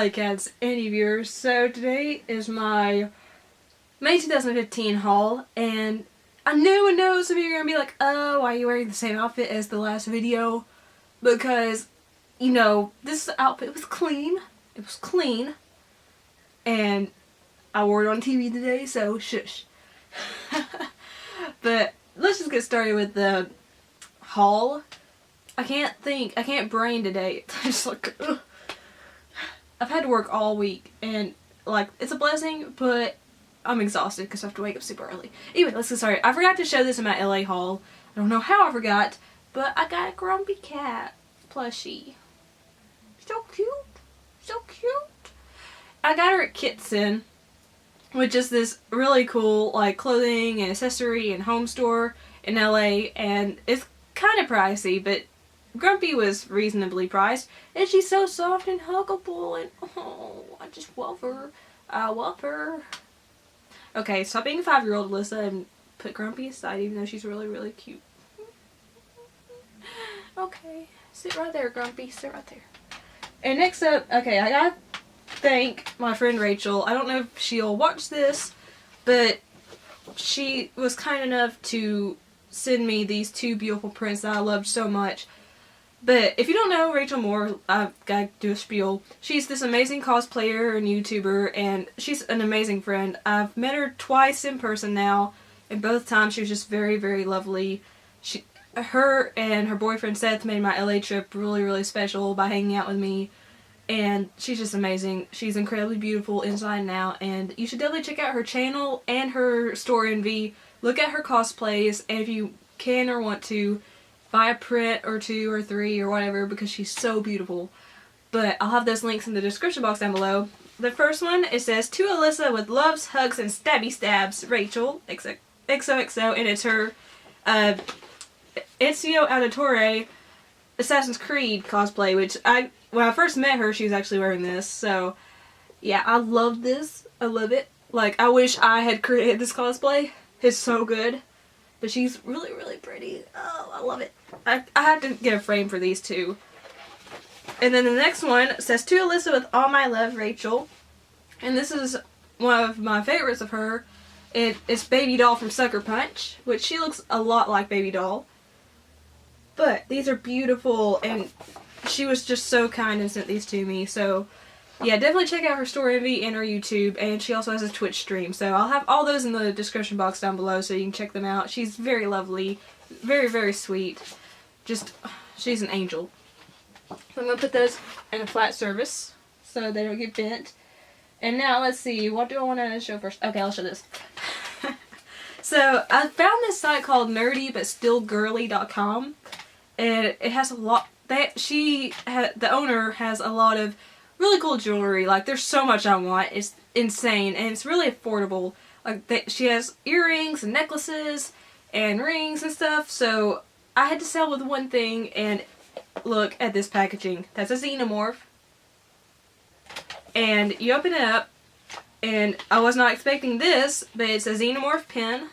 Alycats any viewers. So today is my May 2015 haul, and I know some of you are going to be like, oh, why are you wearing the same outfit as the last video? Because, you know, this outfit was clean. It was clean. And I wore it on TV today, so shush. But let's just get started with the haul. I can't brain today. I'm just like, ugh. I've had to work all week, and like, it's a blessing, but I'm exhausted because I have to wake up super early. Anyway, let's get started. I forgot to show this in my LA haul. I don't know how I forgot, but I got a grumpy cat plushie. So cute. So cute. I got her at Kitson, which is this really cool like clothing and accessory and home store in LA, and it's kind of pricey, but Grumpy was reasonably priced, and she's so soft and huggable, and oh, I just love her. I love her. Okay, stop being a 5-year-old, Alyssa, and put Grumpy aside, even though she's really, really cute. Okay, sit right there, Grumpy. Sit right there. And next up, okay, I gotta thank my friend Rachel. I don't know if she'll watch this, but she was kind enough to send me these two beautiful prints that I loved so much. But if you don't know Rachel Moore, I've got to do a spiel. She's this amazing cosplayer and YouTuber, and she's an amazing friend. I've met her twice in person now, and both times she was just very, very lovely. Her and her boyfriend Seth made my LA trip really, really special by hanging out with me, and she's just amazing. She's incredibly beautiful inside and out, and you should definitely check out her channel and her store envy. Look at her cosplays, and if you can or want to, buy a print or 2 or 3 or whatever, because she's so beautiful. But I'll have those links in the description box down below. The first one, it says, "To Alyssa with loves, hugs, and stabby stabs, Rachel, XOXO," and it's her Ezio Auditore Assassin's Creed cosplay, which when I first met her, she was actually wearing this. So yeah, I love this. I love it. Like, I wish I had created this cosplay. It's so good. But she's really, really pretty. Oh, I love it. I have to get a frame for these two. And then the next one says, "To Alyssa with all my love, Rachel." And this is one of my favorites of her. It's Baby Doll from Sucker Punch, which she looks a lot like Baby Doll. But these are beautiful, and she was just so kind and sent these to me. So yeah, definitely check out her store envy and her YouTube, and she also has a Twitch stream. So I'll have all those in the description box down below so you can check them out. She's very lovely, very, very sweet. Just, she's an angel. So I'm going to put those in a flat surface so they don't get bent. And now let's see, what do I want to show first? Okay, I'll show this. So I found this site called nerdy but still girly.com, and it has a lot, the owner has a lot of really cool jewelry. Like, there's so much I want. It's insane, and it's really affordable. Like, she has earrings and necklaces and rings and stuff. So I had to sell with one thing, and look at this packaging. That's a xenomorph. And you open it up, and I was not expecting this, but it's a xenomorph pin.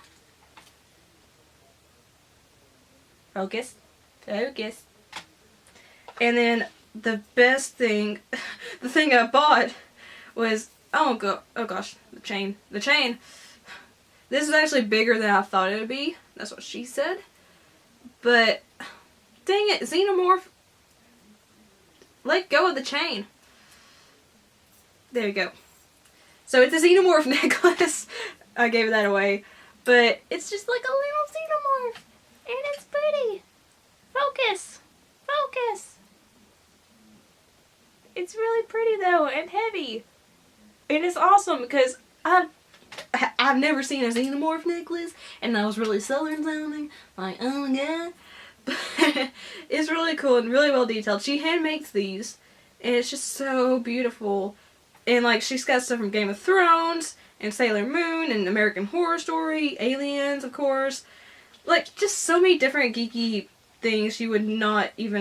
Focus. Focus. And then the best thing, the thing I bought was, oh gosh, the chain. The chain. This is actually bigger than I thought it would be. That's what she said. But, dang it, Xenomorph, let go of the chain. There you go. So it's a Xenomorph necklace. I gave that away. But it's just like a little Xenomorph. And it's pretty. Focus. Focus. It's really pretty though, and heavy. And it's awesome because I've never seen a Xenomorph necklace, and that was really southern sounding. Like, oh my god. But it's really cool and really well detailed. She hand makes these, and it's just so beautiful. And like, she's got stuff from Game of Thrones and Sailor Moon and American Horror Story, Aliens, of course. Like, just so many different geeky things you wouldn't believe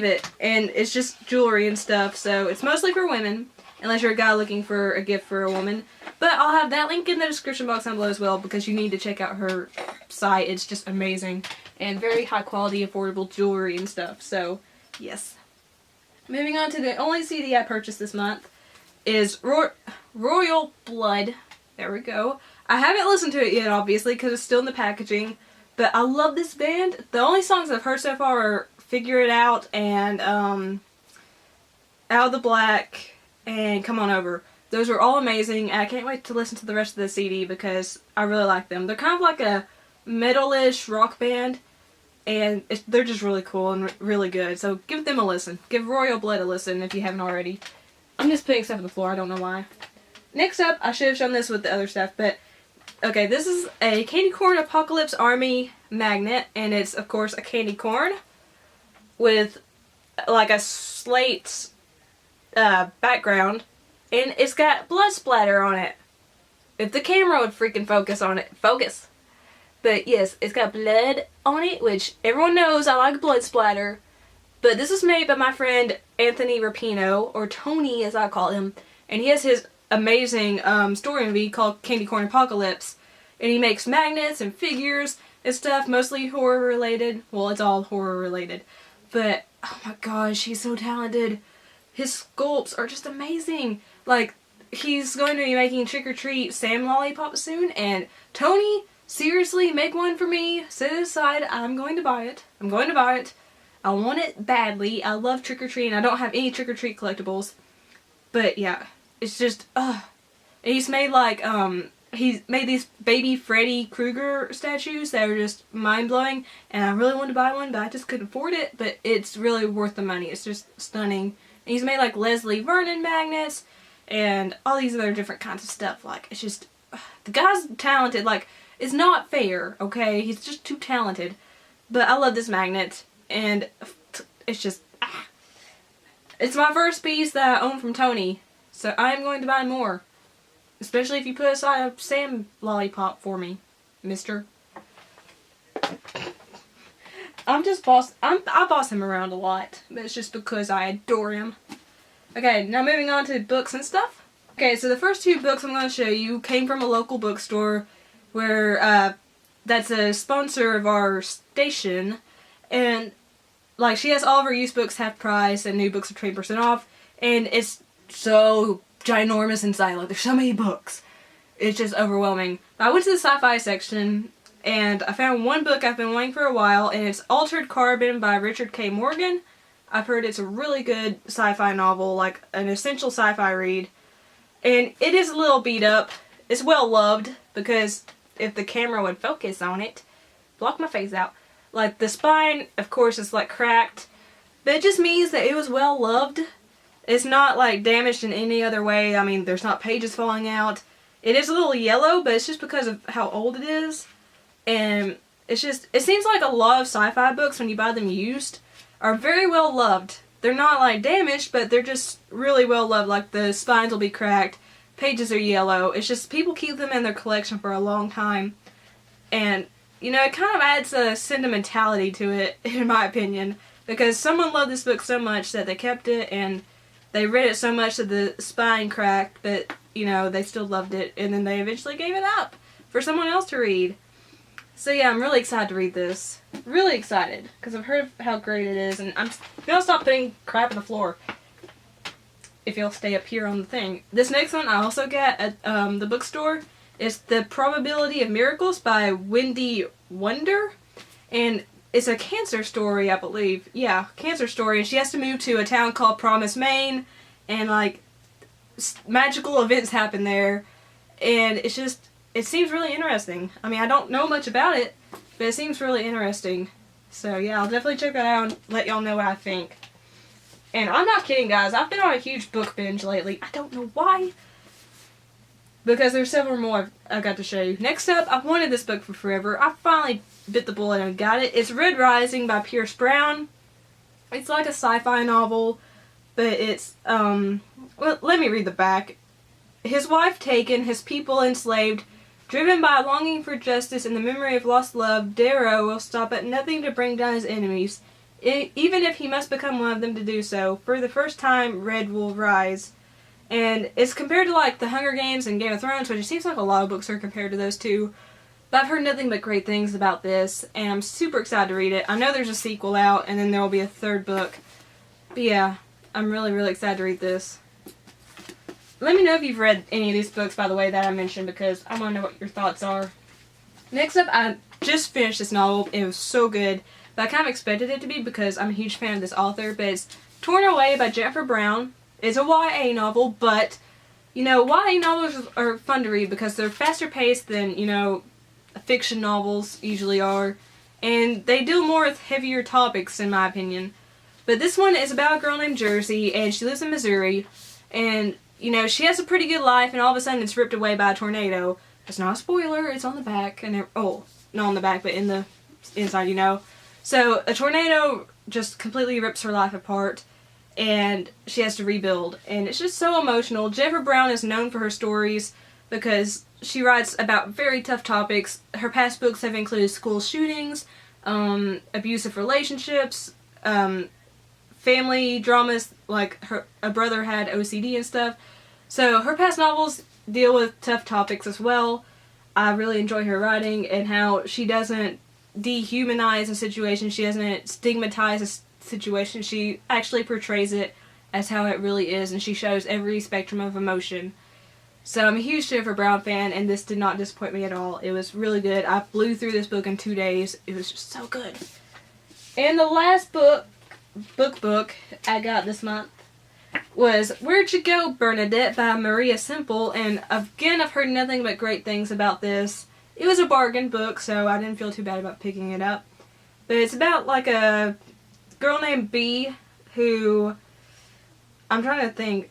it. And it's just jewelry and stuff, so it's mostly for women, unless you're a guy looking for a gift for a woman. But I'll have that link in the description box down below as well, because you need to check out her site. It's just amazing. And very high quality, affordable jewelry and stuff. So, yes. Moving on to the only CD I purchased this month is Royal Blood. There we go. I haven't listened to it yet, obviously, because it's still in the packaging. But I love this band. The only songs I've heard so far are Figure It Out and Out of the Black and Come On Over. Those are all amazing. And I can't wait to listen to the rest of the CD because I really like them. They're kind of like a metal-ish rock band. And they're just really cool and really good. So give them a listen. Give Royal Blood a listen if you haven't already. I'm just putting stuff on the floor. I don't know why. Next up, I should have shown this with the other stuff. But, okay, this is a Candy Corn Apocalypse Army magnet. And it's, of course, a candy corn with, like, a slate background. And it's got blood splatter on it. If the camera would freaking focus on it. Focus! But yes, it's got blood on it, which everyone knows I like blood splatter. But this was made by my friend Anthony Rapino, or Tony as I call him. And he has his amazing story movie called Candy Corn Apocalypse. And he makes magnets and figures and stuff, mostly horror related. Well, it's all horror related. But, oh my gosh, he's so talented. His sculpts are just amazing. Like, he's going to be making Trick or Treat Sam Lollipop soon. And Tony... seriously, make one for me. Set it aside. I'm going to buy it. I'm going to buy it. I want it badly. I love Trick or Treat and I don't have any Trick or Treat collectibles. But yeah, it's just, and he's made like, he's made these baby Freddy Krueger statues that are just mind-blowing. And I really wanted to buy one, but I just couldn't afford it. But it's really worth the money. It's just stunning. And he's made like Leslie Vernon magnets and all these other different kinds of stuff. Like, it's just, the guy's talented. Like, it's not fair, okay? He's just too talented. But I love this magnet, and it's just, It's my first piece that I own from Tony, so I am going to buy more. Especially if you put aside a Sam Lollipop for me, mister. I boss him around a lot, but it's just because I adore him. Okay, now moving on to books and stuff. Okay, so the first two books I'm going to show you came from a local bookstore where that's a sponsor of our station, and like she has all of her used books half price and new books are 20% off, and it's so ginormous inside. Like, there's so many books, it's just overwhelming. I went to the sci-fi section and I found one book I've been wanting for a while, and it's Altered Carbon by Richard K. Morgan. I've heard it's a really good sci-fi novel, like an essential sci-fi read, and it is a little beat up. It's well loved because if the camera would focus on it, block my face out. Like, the spine, of course, is like cracked, but it just means that it was well loved. It's not like damaged in any other way. I mean, there's not pages falling out. It is a little yellow, but it's just because of how old it is. And it's just, it seems like a lot of sci-fi books, when you buy them used, are very well loved. They're not like damaged, but they're just really well loved. Like, the spines will be cracked. Pages are yellow. It's just people keep them in their collection for a long time. And, you know, it kind of adds a sentimentality to it, in my opinion. Because someone loved this book so much that they kept it, and they read it so much that the spine cracked, but, you know, they still loved it. And then they eventually gave it up for someone else to read. So yeah, I'm really excited to read this. Really excited. Because I've heard of how great it is. And I'm going to stop putting crap on the floor, if you'll stay up here on the thing. This next one I also got at the bookstore. It's The Probability of Miracles by Wendy Wonder. And it's a cancer story, I believe. Yeah, cancer story. And she has to move to a town called Promise, Maine. And, like, magical events happen there. And it's just, it seems really interesting. I mean, I don't know much about it, but it seems really interesting. So, yeah, I'll definitely check that out and let y'all know what I think. And I'm not kidding, guys. I've been on a huge book binge lately. I don't know why. Because there's several more I've got to show you. Next up, I've wanted this book for forever. I finally bit the bullet and got it. It's Red Rising by Pierce Brown. It's like a sci-fi novel, but it's, well, let me read the back. His wife taken, his people enslaved, driven by a longing for justice and the memory of lost love, Darrow will stop at nothing to bring down his enemies. Even if he must become one of them to do so. For the first time, Red will rise. And it's compared to, like, The Hunger Games and Game of Thrones, which it seems like a lot of books are compared to those two. But I've heard nothing but great things about this, and I'm super excited to read it. I know there's a sequel out, and then there will be a third book. But yeah, I'm really, really excited to read this. Let me know if you've read any of these books, by the way, that I mentioned, because I want to know what your thoughts are. Next up, I just finished this novel. It was so good, but I kind of expected it to be because I'm a huge fan of this author, but it's Torn Away by Jennifer Brown. It's a YA novel, but, you know, YA novels are fun to read because they're faster paced than, you know, fiction novels usually are, and they deal more with heavier topics, in my opinion. But this one is about a girl named Jersey, and she lives in Missouri, and, you know, she has a pretty good life, and all of a sudden it's ripped away by a tornado. It's not a spoiler, it's on the back, and oh, not on the back, but in the inside, you know. So, a tornado just completely rips her life apart, and she has to rebuild, and it's just so emotional. Jennifer Brown is known for her stories because she writes about very tough topics. Her past books have included school shootings, abusive relationships, family dramas, like a brother had OCD and stuff. So her past novels deal with tough topics as well. I really enjoy her writing and how she doesn't dehumanize a situation, she doesn't stigmatize a situation, she actually portrays it as how it really is, and she shows every spectrum of emotion. So I'm a huge Jennifer Brown fan, and this did not disappoint me at all. It was really good. I blew through this book in 2 days. It was just so good. And the last book I got this month was Where'd You Go Bernadette by Maria Semple, and again, I've heard nothing but great things about this. It was a bargain book, so I didn't feel too bad about picking it up. But it's about like a girl named B who, I'm trying to think,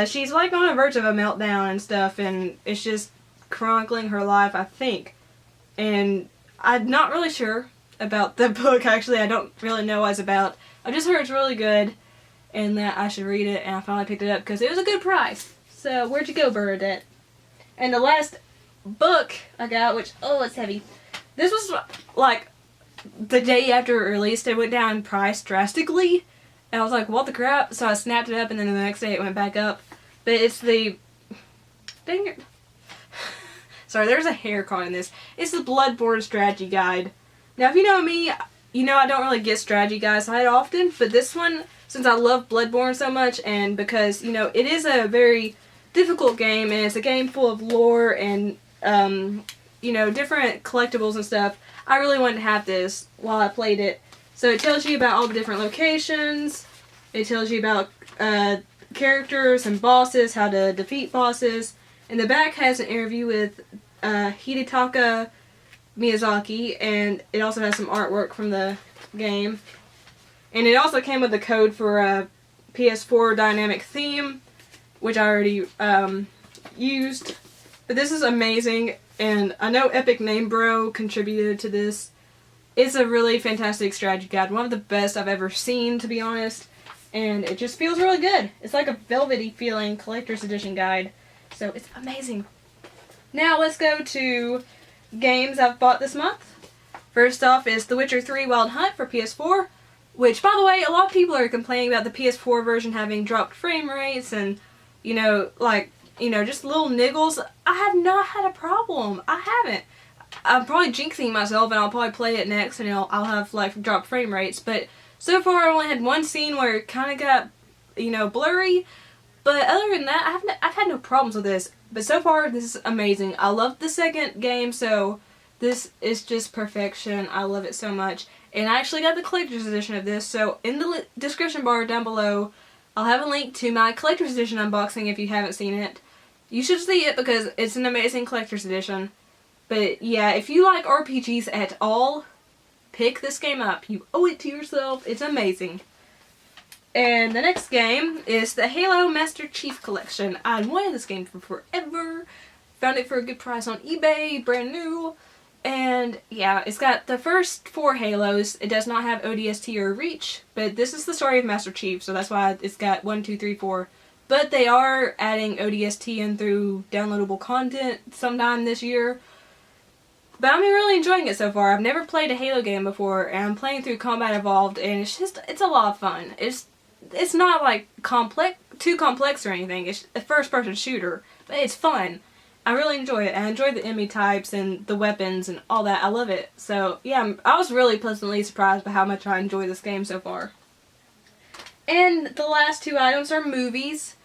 she's like on the verge of a meltdown and stuff, and it's just chronicling her life, I think. And I'm not really sure about the book, actually. I don't really know what it's about. I just heard it's really good and that I should read it, and I finally picked it up because it was a good price. So, Where'd You Go, Bernadette? And the last book I got, which, oh, it's heavy. This was like the day after it released, it went down in price drastically. And I was like, what the crap? So I snapped it up, and then the next day it went back up. But it's the... Dang it. Sorry, there's a hair caught in this. It's the Bloodborne strategy guide. Now, if you know me, you know I don't really get strategy guides that often. But this one, since I love Bloodborne so much, and because, you know, it is a very difficult game, and it's a game full of lore and, you know, different collectibles and stuff, I really wanted to have this while I played it. So it tells you about all the different locations, it tells you about characters and bosses, how to defeat bosses, and the back has an interview with Hidetaka Miyazaki, and it also has some artwork from the game. And it also came with a code for a PS4 dynamic theme, which I already used. But this is amazing, and I know Epic Name Bro contributed to this. It's a really fantastic strategy guide, one of the best I've ever seen, to be honest, and it just feels really good. It's like a velvety feeling collector's edition guide, so it's amazing. Now let's go to games I've bought this month. First off is The Witcher 3 Wild Hunt for PS4, which, by the way, a lot of people are complaining about the PS4 version having dropped frame rates and, you know, like, you know, just little niggles. I have not had a problem. I haven't. I'm probably jinxing myself, and I'll probably play it next, and I'll have, like, dropped frame rates. But so far, I only had one scene where it kind of got, you know, blurry. But other than that, I've had no problems with this. But so far, this is amazing. I love the second game, so this is just perfection. I love it so much. And I actually got the collector's edition of this, so in the description bar down below, I'll have a link to my collector's edition unboxing if you haven't seen it. You should see it because it's an amazing collector's edition. But yeah, if you like RPGs at all, pick this game up. You owe it to yourself. It's amazing. And the next game is the Halo Master Chief Collection. I'd wanted this game for forever. Found it for a good price on eBay, brand new. And yeah, it's got the first 4 Halos. It does not have ODST or Reach, but this is the story of Master Chief, so that's why it's got 1, 2, 3, 4. But they are adding ODST in through downloadable content sometime this year. But I'm really enjoying it so far. I've never played a Halo game before, and I'm playing through Combat Evolved, and it's a lot of fun. It's not like too complex or anything. It's a first-person shooter, but it's fun. I really enjoy it. I enjoy the enemy types and the weapons and all that. I love it. So yeah, I was really pleasantly surprised by how much I enjoy this game so far. And the last two items are movies.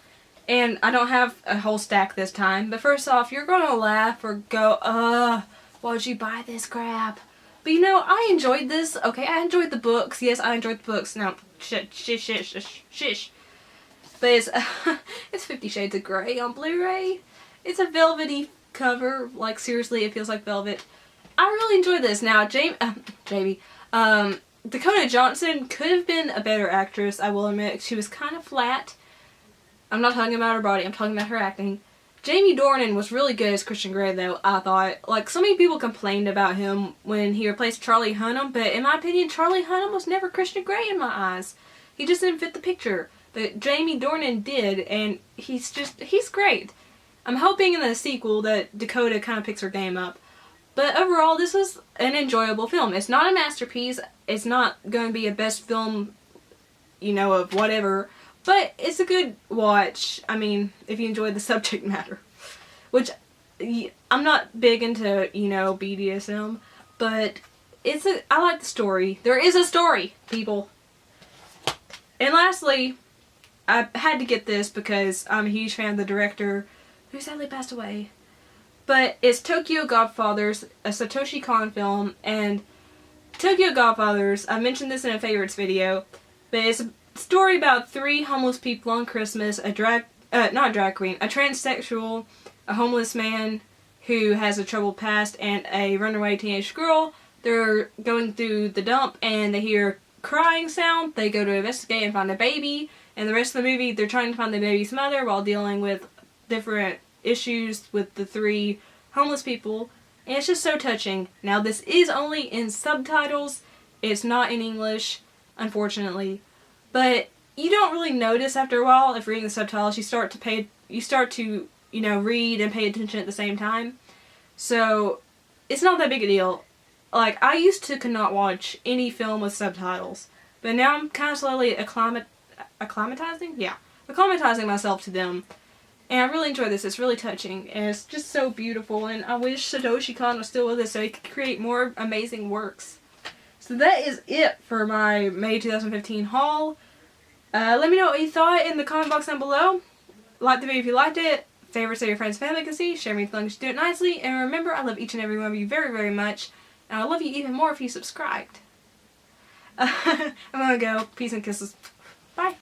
And I don't have a whole stack this time. But first off, you're going to laugh or go, why'd you buy this crap? But you know, I enjoyed this. Okay, I enjoyed the books. Yes, I enjoyed the books. Now, shish. But it's 50 Shades of Grey on Blu-ray. It's a velvety cover. Like, seriously, it feels like velvet. I really enjoyed this. Now, Dakota Johnson could have been a better actress, I will admit. She was kind of flat. I'm not talking about her body, I'm talking about her acting. Jamie Dornan was really good as Christian Grey, though, I thought. Like, so many people complained about him when he replaced Charlie Hunnam, but in my opinion, Charlie Hunnam was never Christian Grey in my eyes. He just didn't fit the picture. But Jamie Dornan did, and he's great. I'm hoping in the sequel that Dakota kind of picks her game up. But overall, this was an enjoyable film. It's not a masterpiece. It's not going to be a best film, you know, of whatever. But it's a good watch. I mean, if you enjoy the subject matter. Which, I'm not big into, you know, BDSM. But I like the story. There is a story, people. And lastly, I had to get this because I'm a huge fan of the director, who sadly passed away. But it's Tokyo Godfathers, a Satoshi Kon film, and Tokyo Godfathers, I mentioned this in a favorites video, but it's a story about 3 homeless people on Christmas, not a drag queen, a transsexual, a homeless man who has a troubled past, and a runaway teenage girl. They're going through the dump and they hear crying sound. They go to investigate and find a baby, and the rest of the movie they're trying to find the baby's mother while dealing with different issues with the 3 homeless people, and it's just so touching. Now, this is only in subtitles. It's not in English, unfortunately, but you don't really notice after a while if reading the subtitles. You start to you know, read and pay attention at the same time. So it's not that big a deal. Like, I used to could not watch any film with subtitles, but now I'm kind of slowly acclimatizing myself to them. And I really enjoy this. It's really touching, and it's just so beautiful, and I wish Satoshi Kon was still with us so he could create more amazing works. So that is it for my May 2015 haul. Let me know what you thought in the comment box down below. Like the video if you liked it. Favorites so your friends and family can see. Share me as long as you do it nicely. And remember, I love each and every one of you very, very much. And I love you even more if you subscribed. I'm gonna go. Peace and kisses. Bye.